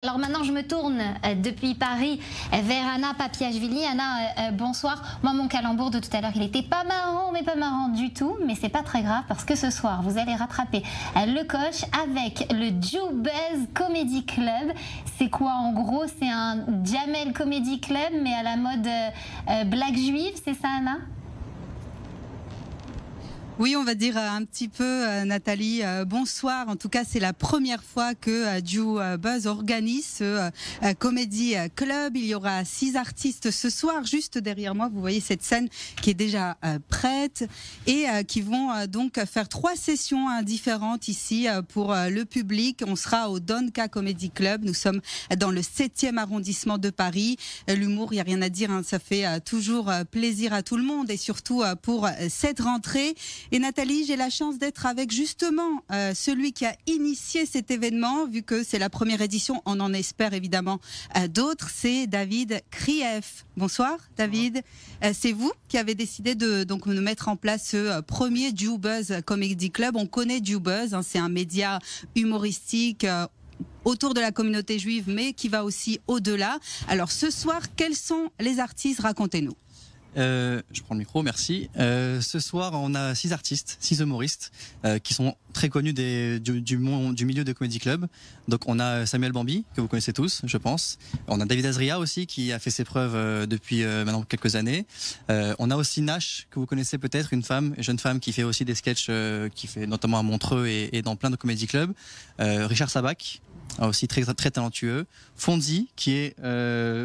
Alors maintenant, je me tourne depuis Paris vers Anna Papiashvili. Anna, bonsoir. Moi, mon calembour de tout à l'heure, il était pas marrant, mais pas marrant du tout. Mais c'est pas très grave parce que ce soir, vous allez rattraper le coche avec le Jubuzz Comedy Club. C'est quoi en gros? C'est un Jamel Comedy Club, mais à la mode blague juive, c'est ça, Anna? Oui, on va dire un petit peu, Nathalie. Bonsoir. En tout cas, c'est la première fois que Jubuzz organise ce Comedy Club. Il y aura 6 artistes ce soir. Juste derrière moi, vous voyez cette scène qui est déjà prête et qui vont donc faire 3 sessions différentes ici pour le public. On sera au Donka Comedy Club. Nous sommes dans le 7e arrondissement de Paris. L'humour, il n'y a rien à dire, hein, ça fait toujours plaisir à tout le monde et surtout pour cette rentrée. Et Nathalie, j'ai la chance d'être avec justement celui qui a initié cet événement, vu que c'est la première édition, on en espère évidemment d'autres, c'est David Krief. Bonsoir David, c'est vous qui avez décidé de mettre en place ce premier Jubuzz Comedy Club. On connaît Jubuzz, hein, c'est un média humoristique autour de la communauté juive, mais qui va aussi au-delà. Alors ce soir, quels sont les artistes? Racontez-nous. Je prends le micro, merci. Ce soir, on a 6 artistes, 6 humoristes qui sont très connus du milieu de Comedy Club. Donc on a Samuel Bambi, que vous connaissez tous, je pense. On a David Azria aussi, qui a fait ses preuves depuis maintenant quelques années. On a aussi Nash, que vous connaissez peut-être, une jeune femme qui fait aussi des sketchs, qui fait notamment à Montreux et dans plein de Comedy Club. Richard Sabac, aussi très talentueux. Fonzi, qui est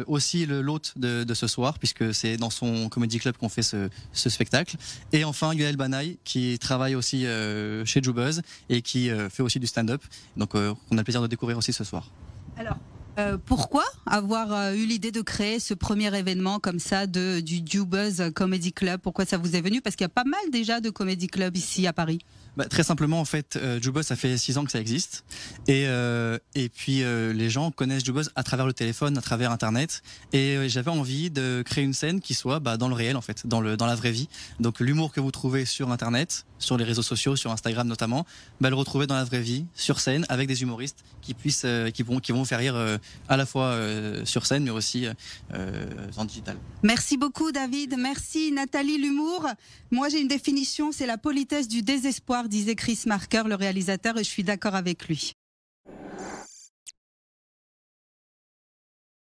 aussi l'hôte de ce soir, puisque c'est dans son Comedy Club qu'on fait ce spectacle. Et enfin, Yoel Banaï, qui travaille aussi chez Jubuzz et qui fait aussi du stand-up. Donc, on a le plaisir de découvrir aussi ce soir. Alors, pourquoi avoir eu l'idée de créer ce premier événement comme ça du Jubuzz Comedy Club? Pourquoi ça vous est venu? Parce qu'il y a pas mal déjà de Comedy Club ici à Paris. Très simplement, en fait, Jubuzz, ça fait 6 ans que ça existe. Et puis, les gens connaissent Jubuzz à travers le téléphone, à travers Internet. Et j'avais envie de créer une scène qui soit dans le réel, en fait, dans la vraie vie. Donc, l'humour que vous trouvez sur Internet, sur les réseaux sociaux, sur Instagram notamment, le retrouver dans la vraie vie, sur scène, avec des humoristes qui vont vous faire rire à la fois sur scène, mais aussi en digital. Merci beaucoup, David. Merci, Nathalie. L'humour, moi, j'ai une définition, c'est la politesse du désespoir, disait Chris Marker, le réalisateur, et je suis d'accord avec lui.